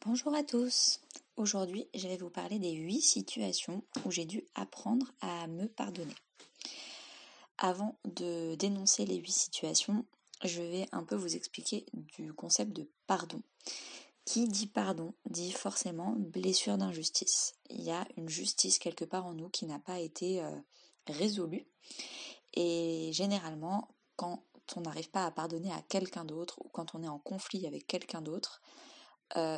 Bonjour à tous. Aujourd'hui, je vais vous parler des 8 situations où j'ai dû apprendre à me pardonner. Avant de dénoncer les 8 situations, je vais un peu vous expliquer du concept de pardon. Qui dit pardon dit forcément blessure d'injustice. Il y a une justice quelque part en nous qui n'a pas été résolue. Et généralement, quand on n'arrive pas à pardonner à quelqu'un d'autre ou quand on est en conflit avec quelqu'un d'autre,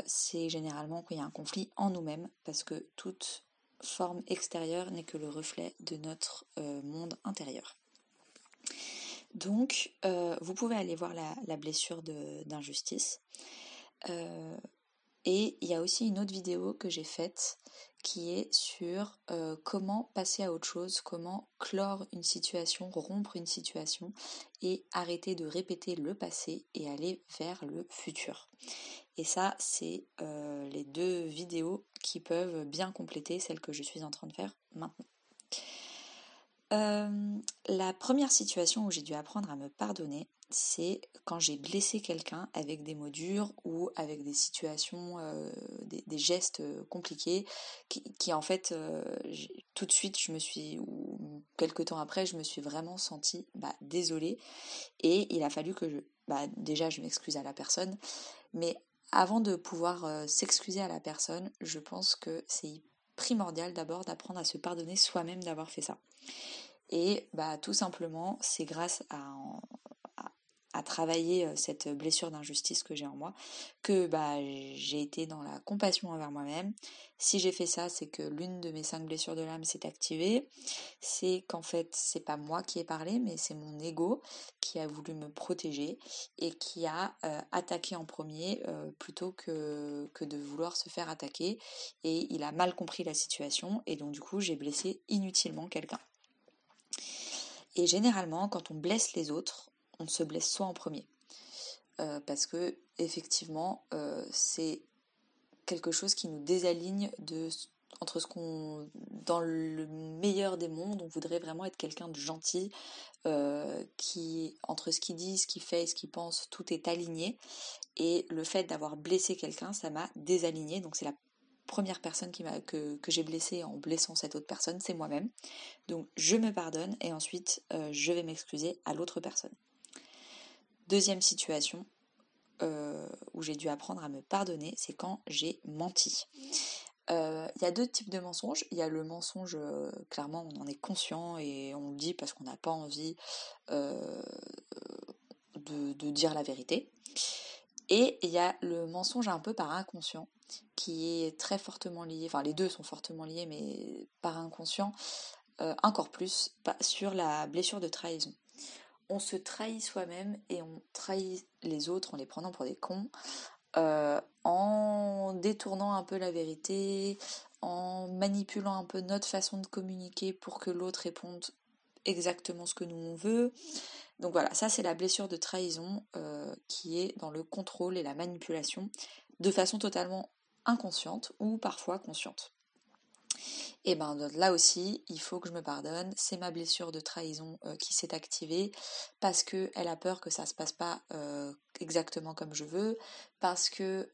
c'est généralement qu'il y a un conflit en nous-mêmes parce que toute forme extérieure n'est que le reflet de notre monde intérieur. Donc, vous pouvez aller voir la blessure d'injustice. Et il y a aussi une autre vidéo que j'ai faite qui est sur comment passer à autre chose, comment clore une situation, rompre une situation et arrêter de répéter le passé et aller vers le futur. Et ça, c'est les 2 vidéos qui peuvent bien compléter celle que je suis en train de faire maintenant. La première situation où j'ai dû apprendre à me pardonner, c'est quand j'ai blessé quelqu'un avec des mots durs ou avec des situations, des gestes compliqués qui en fait, tout de suite, ou quelques temps après, je me suis vraiment sentie désolée et il a fallu que déjà je m'excuse à la personne, mais avant de pouvoir s'excuser à la personne, je pense que c'est primordial d'abord d'apprendre à se pardonner soi-même d'avoir fait ça. Et tout simplement, c'est grâce à travailler cette blessure d'injustice que j'ai en moi, que j'ai été dans la compassion envers moi-même. Si j'ai fait ça, c'est que l'une de mes 5 blessures de l'âme s'est activée. C'est qu'en fait, c'est pas moi qui ai parlé, mais c'est mon ego qui a voulu me protéger et qui a attaqué en premier plutôt que de vouloir se faire attaquer. Et il a mal compris la situation et donc du coup, j'ai blessé inutilement quelqu'un. Et généralement, quand on blesse les autres, on se blesse soi en premier. Parce que, effectivement, c'est quelque chose qui nous désaligne entre ce qu'on. Dans le meilleur des mondes, on voudrait vraiment être quelqu'un de gentil, qui, entre ce qu'il dit, ce qu'il fait et ce qu'il pense, tout est aligné. Et le fait d'avoir blessé quelqu'un, ça m'a désaligné. Donc c'est la première personne que j'ai blessée en blessant cette autre personne, c'est moi-même. Donc je me pardonne et ensuite je vais m'excuser à l'autre personne. Deuxième situation où j'ai dû apprendre à me pardonner, c'est quand j'ai menti. Il y a 2 types de mensonges. Il y a le mensonge, clairement on en est conscient et on le dit parce qu'on n'a pas envie de dire la vérité. Et il y a le mensonge un peu par inconscient qui est très fortement lié, enfin les deux sont fortement liés mais par inconscient, encore plus sur la blessure de trahison. On se trahit soi-même et on trahit les autres en les prenant pour des cons, en détournant un peu la vérité, en manipulant un peu notre façon de communiquer pour que l'autre réponde exactement ce que nous on veut. Donc voilà, ça c'est la blessure de trahison qui est dans le contrôle et la manipulation de façon totalement inconsciente ou parfois consciente. Et là aussi, il faut que je me pardonne. C'est ma blessure de trahison qui s'est activée parce que elle a peur que ça se passe pas exactement comme je veux, parce que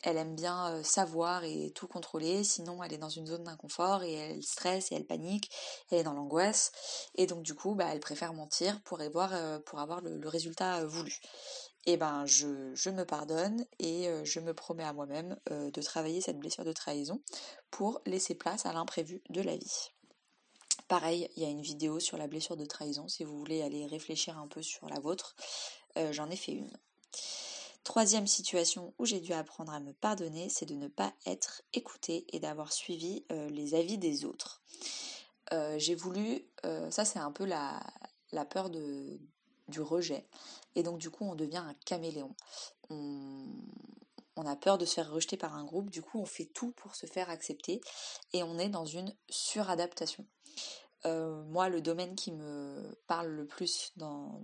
elle aime bien savoir et tout contrôler, sinon elle est dans une zone d'inconfort et elle stresse et elle panique, elle est dans l'angoisse et donc du coup elle préfère mentir pour avoir le résultat voulu. Et je me pardonne et je me promets à moi-même de travailler cette blessure de trahison pour laisser place à l'imprévu de la vie. Pareil, il y a une vidéo sur la blessure de trahison, si vous voulez aller réfléchir un peu sur la vôtre, j'en ai fait une. Troisième situation où j'ai dû apprendre à me pardonner, c'est de ne pas être écoutée et d'avoir suivi les avis des autres. J'ai voulu, ça c'est un peu la peur du rejet, et donc du coup on devient un caméléon. On a peur de se faire rejeter par un groupe, du coup on fait tout pour se faire accepter, et on est dans une suradaptation. Moi, le domaine qui me parle le plus dans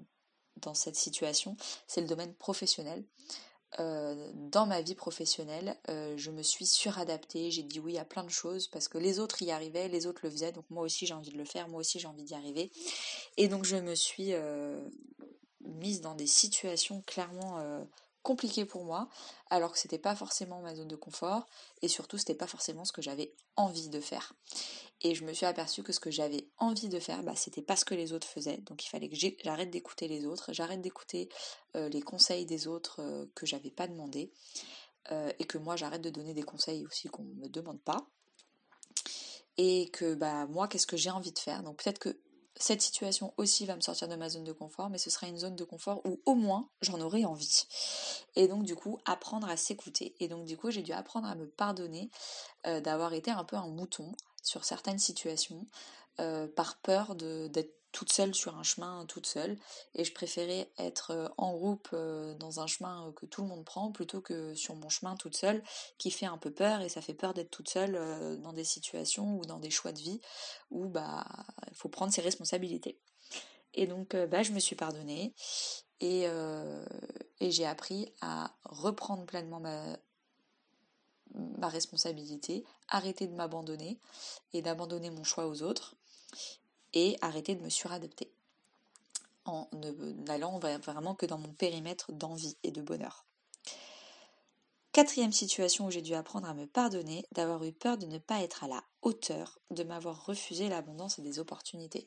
cette situation, c'est le domaine professionnel. Dans ma vie professionnelle, je me suis suradaptée, j'ai dit oui à plein de choses parce que les autres y arrivaient, les autres le faisaient, donc moi aussi j'ai envie de le faire, moi aussi j'ai envie d'y arriver. Et donc je me suis mise dans des situations clairement compliqué pour moi, alors que c'était pas forcément ma zone de confort, et surtout c'était pas forcément ce que j'avais envie de faire. Et je me suis aperçue que ce que j'avais envie de faire, c'était pas ce que les autres faisaient, donc il fallait que j'arrête d'écouter les autres, j'arrête d'écouter les conseils des autres que j'avais pas demandé, et que moi j'arrête de donner des conseils aussi qu'on me demande pas, et que moi qu'est-ce que j'ai envie de faire. Donc peut-être que cette situation aussi va me sortir de ma zone de confort, mais ce sera une zone de confort où au moins j'en aurai envie. Et donc du coup apprendre à s'écouter. Et donc du coup j'ai dû apprendre à me pardonner d'avoir été un peu un mouton sur certaines situations, par peur d'être toute seule sur un chemin toute seule, et je préférais être en groupe dans un chemin que tout le monde prend plutôt que sur mon chemin toute seule qui fait un peu peur, et ça fait peur d'être toute seule dans des situations ou dans des choix de vie où il faut prendre ses responsabilités. Et donc je me suis pardonnée, et j'ai appris à reprendre pleinement ma responsabilité, arrêter de m'abandonner et d'abandonner mon choix aux autres, et arrêter de me suradapter en n'allant vraiment que dans mon périmètre d'envie et de bonheur. Quatrième situation où j'ai dû apprendre à me pardonner, d'avoir eu peur de ne pas être à la hauteur, de m'avoir refusé l'abondance et des opportunités.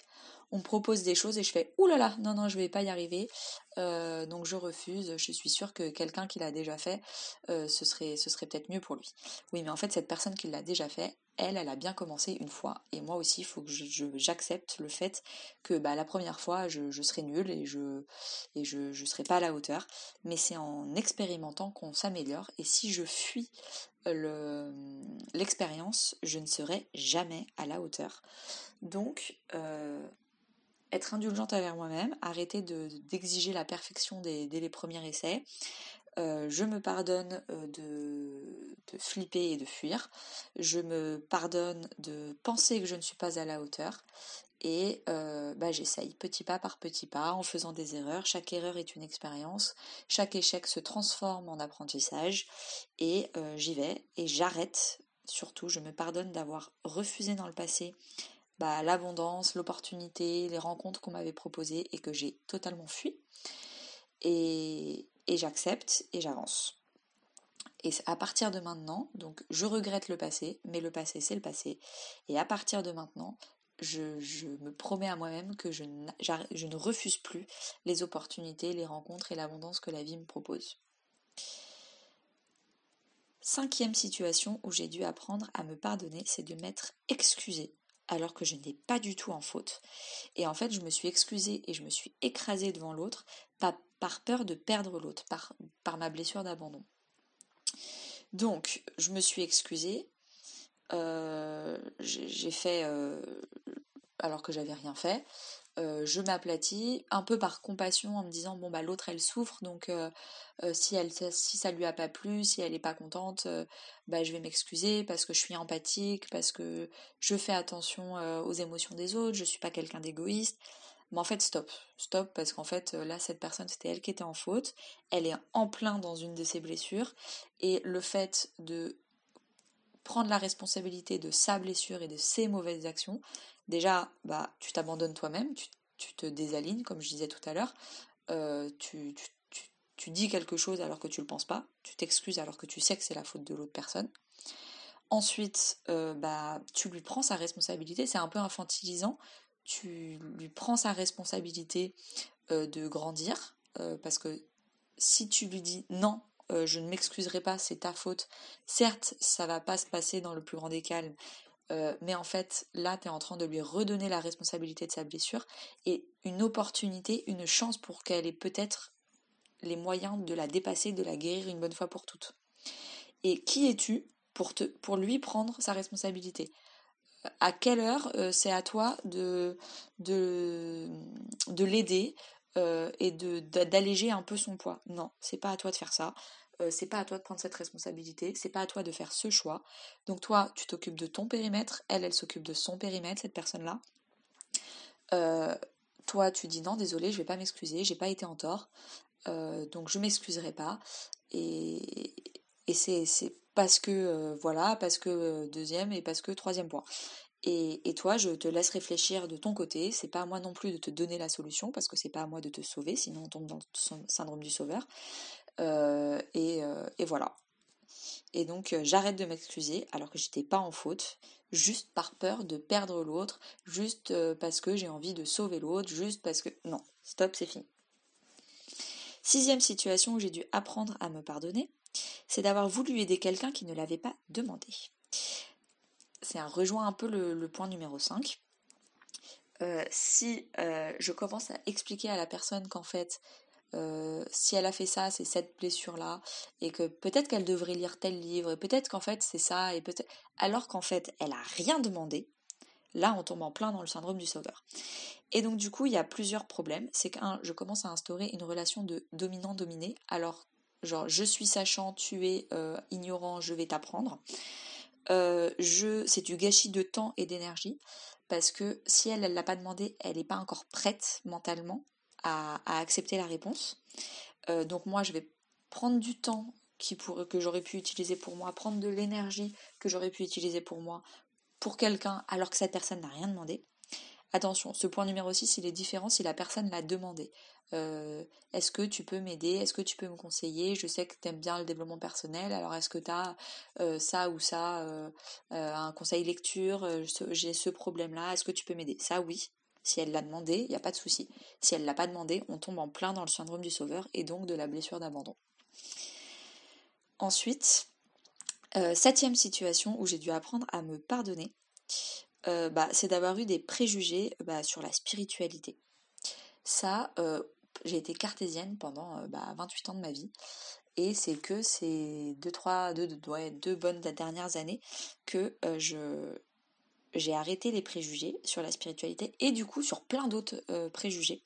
On me propose des choses et je fais « Ouh là là, non, non, je vais pas y arriver, donc je refuse, je suis sûre que quelqu'un qui l'a déjà fait, ce serait peut-être mieux pour lui. » Oui, mais en fait, cette personne qui l'a déjà fait, elle a bien commencé une fois. Et moi aussi, il faut que j'accepte le fait que la première fois, je serai nulle et je serai pas à la hauteur. Mais c'est en expérimentant qu'on s'améliore. Et si je fuis l'expérience, je ne serai jamais à la hauteur. Donc, être indulgente envers moi-même, arrêter d'exiger la perfection dès les premiers essais. Je me pardonne de flipper et de fuir. Je me pardonne de penser que je ne suis pas à la hauteur. Et j'essaye petit pas par petit pas, en faisant des erreurs. Chaque erreur est une expérience. Chaque échec se transforme en apprentissage. Et j'y vais. Et j'arrête. Surtout, je me pardonne d'avoir refusé dans le passé l'abondance, l'opportunité, les rencontres qu'on m'avait proposées et que j'ai totalement fui. Et j'accepte et j'avance. Et à partir de maintenant, donc je regrette le passé, mais le passé c'est le passé. Et à partir de maintenant, je me promets à moi-même que je ne refuse plus les opportunités, les rencontres et l'abondance que la vie me propose. Cinquième situation où j'ai dû apprendre à me pardonner, c'est de m'être excusée alors que je n'étais pas du tout en faute. Et en fait, je me suis excusée et je me suis écrasée devant l'autre, pas par peur de perdre l'autre, par ma blessure d'abandon. Donc, je me suis excusée, j'ai fait, alors que j'avais rien fait, je m'aplatis, un peu par compassion en me disant l'autre elle souffre, donc si ça lui a pas plu, si elle est pas contente, je vais m'excuser parce que je suis empathique, parce que je fais attention aux émotions des autres, je suis pas quelqu'un d'égoïste. Mais en fait stop, parce qu'en fait là cette personne c'était elle qui était en faute, elle est en plein dans une de ses blessures, et le fait de prendre la responsabilité de sa blessure et de ses mauvaises actions, déjà, tu t'abandonnes toi-même, tu te désalignes, comme je disais tout à l'heure, tu dis quelque chose alors que tu le penses pas, tu t'excuses alors que tu sais que c'est la faute de l'autre personne. Ensuite, tu lui prends sa responsabilité, c'est un peu infantilisant, tu lui prends sa responsabilité de grandir, parce que si tu lui dis non, je ne m'excuserai pas, c'est ta faute, certes, ça va pas se passer dans le plus grand des calmes, mais en fait, là, tu es en train de lui redonner la responsabilité de sa blessure et une opportunité, une chance pour qu'elle ait peut-être les moyens de la dépasser, de la guérir une bonne fois pour toutes. Et qui es-tu pour lui prendre sa responsabilité? À quelle heure c'est à toi de l'aider et d'alléger un peu son poids? Non, c'est pas à toi de faire ça. C'est pas à toi de prendre cette responsabilité, c'est pas à toi de faire ce choix. Donc toi, tu t'occupes de ton périmètre, elle s'occupe de son périmètre, cette personne-là. Toi, tu dis non, désolé, je vais pas m'excuser, j'ai pas été en tort, donc je m'excuserai pas. Et, et c'est parce que parce que deuxième et parce que troisième point. Et toi, je te laisse réfléchir de ton côté. C'est pas à moi non plus de te donner la solution parce que c'est pas à moi de te sauver, sinon on tombe dans le syndrome du sauveur. Et voilà. Et donc j'arrête de m'excuser alors que j'étais pas en faute, juste par peur de perdre l'autre, juste parce que j'ai envie de sauver l'autre, juste parce que... Non, stop, c'est fini. Sixième situation où j'ai dû apprendre à me pardonner, c'est d'avoir voulu aider quelqu'un qui ne l'avait pas demandé. Ça rejoint un peu le point numéro 5. Si je commence à expliquer à la personne qu'en fait, si elle a fait ça, c'est cette blessure-là, et que peut-être qu'elle devrait lire tel livre, et peut-être qu'en fait c'est ça, et peut-être... alors qu'en fait elle a rien demandé, là on tombe en plein dans le syndrome du sauveur. Et donc du coup il y a plusieurs problèmes. C'est qu'un, je commence à instaurer une relation de dominant-dominé, alors genre je suis sachant, tu es ignorant, je vais t'apprendre. C'est du gâchis de temps et d'énergie, parce que si elle ne l'a pas demandé, elle n'est pas encore prête mentalement à accepter la réponse. Donc moi, je vais prendre du temps que j'aurais pu utiliser pour moi, prendre de l'énergie que j'aurais pu utiliser pour moi, pour quelqu'un, alors que cette personne n'a rien demandé. Attention, ce point numéro 6, il est différent si la personne l'a demandé. Est-ce que tu peux m'aider? Est-ce que tu peux me conseiller? Je sais que tu aimes bien le développement personnel, alors est-ce que tu as ça ou ça, un conseil lecture, j'ai ce problème-là, est-ce que tu peux m'aider? Ça, oui. Si elle l'a demandé, il n'y a pas de souci. Si elle ne l'a pas demandé, on tombe en plein dans le syndrome du sauveur et donc de la blessure d'abandon. Ensuite, septième situation où j'ai dû apprendre à me pardonner, c'est d'avoir eu des préjugés sur la spiritualité. Ça, j'ai été cartésienne pendant 28 ans de ma vie, et c'est que ces deux bonnes dernières années que j'ai arrêté les préjugés sur la spiritualité et du coup sur plein d'autres préjugés.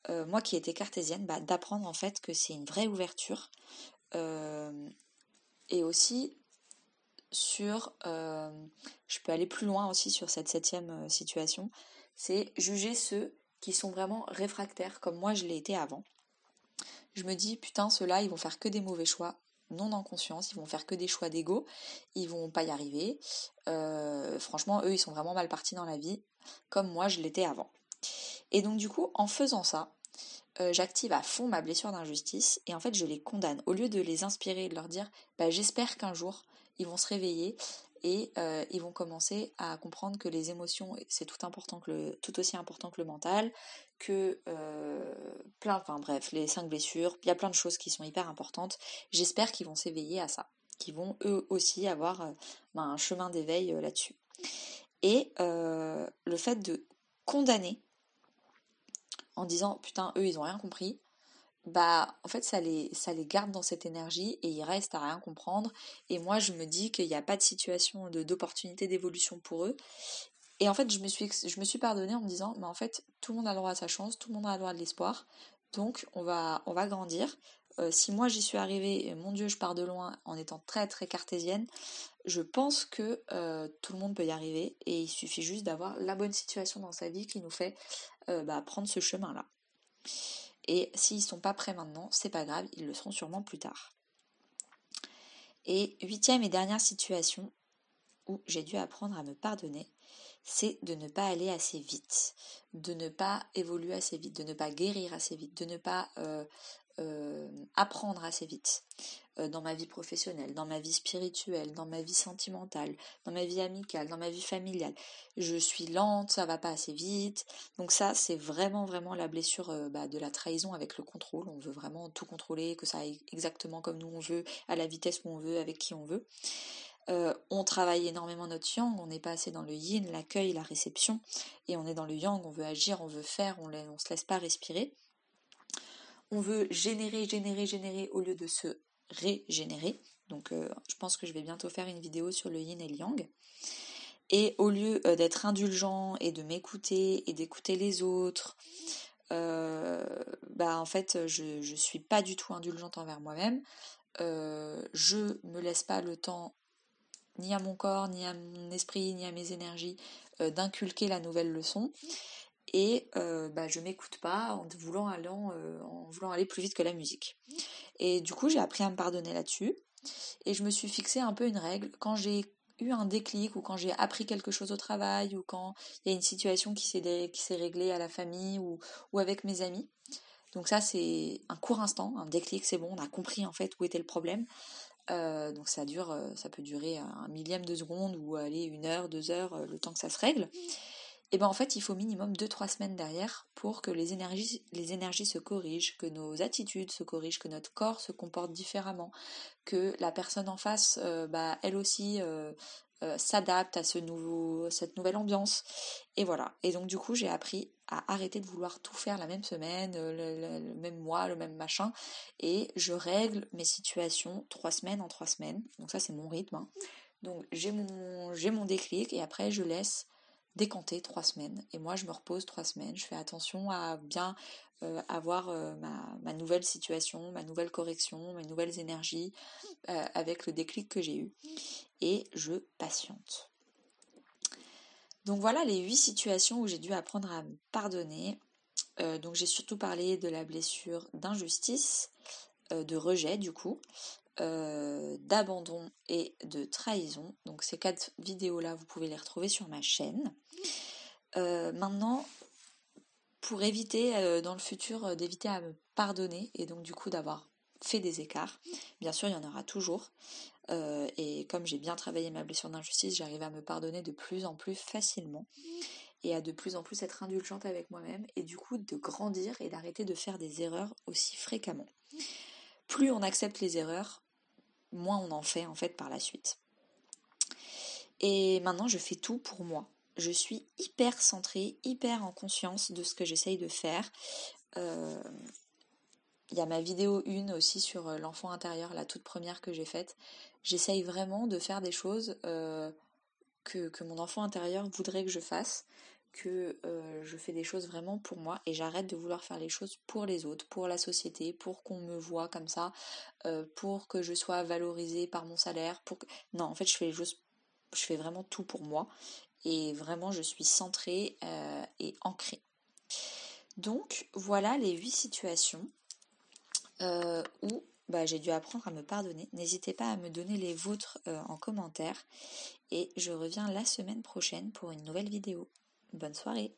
Moi qui étais cartésienne, d'apprendre en fait que c'est une vraie ouverture, et aussi je peux aller plus loin aussi sur cette septième situation, c'est juger ceux qui sont vraiment réfractaires comme moi je l'ai été avant. Je me dis putain, ceux-là ils vont faire que des mauvais choix, non en conscience, ils vont faire que des choix d'ego, ils vont pas y arriver. Franchement, eux ils sont vraiment mal partis dans la vie, comme moi je l'étais avant. Et donc du coup, en faisant ça, j'active à fond ma blessure d'injustice et en fait je les condamne. Au lieu de les inspirer et de leur dire j'espère qu'un jour ils vont se réveiller et ils vont commencer à comprendre que les émotions c'est tout aussi important que le mental, que les 5 blessures, il y a plein de choses qui sont hyper importantes. J'espère qu'ils vont s'éveiller à ça, qu'ils vont eux aussi avoir un chemin d'éveil là-dessus. Et le fait de condamner en disant putain eux ils ont rien compris, en fait ça les garde dans cette énergie et ils restent à rien comprendre, et moi je me dis qu'il n'y a pas de situation d'opportunité d'évolution pour eux. Et en fait je me suis pardonnée en me disant mais en fait tout le monde a le droit à sa chance, tout le monde a le droit de l'espoir, donc on va grandir. Si moi j'y suis arrivée, et mon Dieu je pars de loin en étant très très cartésienne, je pense que tout le monde peut y arriver et il suffit juste d'avoir la bonne situation dans sa vie qui nous fait prendre ce chemin là. Et s'ils ne sont pas prêts maintenant, c'est pas grave, ils le seront sûrement plus tard. Et huitième et dernière situation où j'ai dû apprendre à me pardonner, c'est de ne pas aller assez vite, de ne pas évoluer assez vite, de ne pas guérir assez vite, de ne pas apprendre assez vite. Dans ma vie professionnelle, dans ma vie spirituelle, dans ma vie sentimentale, dans ma vie amicale, dans ma vie familiale. Je suis lente, ça va pas assez vite. Donc ça, c'est vraiment, vraiment la blessure de la trahison avec le contrôle. On veut vraiment tout contrôler, que ça aille exactement comme nous on veut, à la vitesse où on veut, avec qui on veut. On travaille énormément notre yang, on n'est pas assez dans le yin, l'accueil, la réception, et on est dans le yang, on veut agir, on veut faire, on se laisse pas respirer. On veut générer au lieu de se régénérer. Donc je pense que je vais bientôt faire une vidéo sur le yin et le yang. Et au lieu d'être indulgent et de m'écouter et d'écouter les autres, en fait je suis pas du tout indulgente envers moi-même. Je me laisse pas le temps ni à mon corps, ni à mon esprit, ni à mes énergies d'inculquer la nouvelle leçon. Et je m'écoute pas en voulant aller plus vite que la musique. Et du coup, j'ai appris à me pardonner là-dessus. Et je me suis fixé un peu une règle. Quand j'ai eu un déclic, ou quand j'ai appris quelque chose au travail, ou quand il y a une situation qui s'est réglée à la famille ou avec mes amis, Donc ça, c'est un court instant, un déclic, c'est bon, on a compris en fait où était le problème. Donc ça peut durer un millième de seconde ou aller 1 heure, 2 heures, le temps que ça se règle. Et ben en fait, il faut minimum 2-3 semaines derrière pour que les énergies se corrigent, que nos attitudes se corrigent, que notre corps se comporte différemment, que la personne en face, elle aussi, s'adapte à cette nouvelle ambiance. Et voilà. Et donc du coup, j'ai appris à arrêter de vouloir tout faire la même semaine, le même mois, le même machin. Et je règle mes situations 3 semaines en 3 semaines. Donc ça, c'est mon rythme, hein. Donc j'ai mon déclic et après je laisse décanter 3 semaines. Et moi je me repose 3 semaines. Je fais attention à bien avoir ma nouvelle situation, ma nouvelle correction, mes nouvelles énergies avec le déclic que j'ai eu. Et je patiente. Donc voilà les 8 situations où j'ai dû apprendre à me pardonner. Donc j'ai surtout parlé de la blessure d'injustice, de rejet du coup, d'abandon et de trahison. Donc ces 4 vidéos-là, vous pouvez les retrouver sur ma chaîne. Maintenant, pour éviter dans le futur d'éviter à me pardonner et donc du coup d'avoir fait des écarts, bien sûr il y en aura toujours. Et comme j'ai bien travaillé ma blessure d'injustice, j'arrive à me pardonner de plus en plus facilement et à de plus en plus être indulgente avec moi-même et du coup de grandir et d'arrêter de faire des erreurs aussi fréquemment. Plus on accepte les erreurs, moins on en fait en fait par la suite. Et maintenant je fais tout pour moi. Je suis hyper centrée, hyper en conscience de ce que j'essaye de faire. Il y a ma vidéo 1 aussi sur l'enfant intérieur, la toute première que j'ai faite. J'essaye vraiment de faire des choses que mon enfant intérieur voudrait que je fasse, que je fais des choses vraiment pour moi et j'arrête de vouloir faire les choses pour les autres, pour la société, pour qu'on me voie comme ça, pour que je sois valorisée par mon salaire. Non, en fait, je fais vraiment tout pour moi et vraiment je suis centrée et ancrée. Donc voilà les 8 situations où j'ai dû apprendre à me pardonner. N'hésitez pas à me donner les vôtres en commentaire et je reviens la semaine prochaine pour une nouvelle vidéo. Bonne soirée!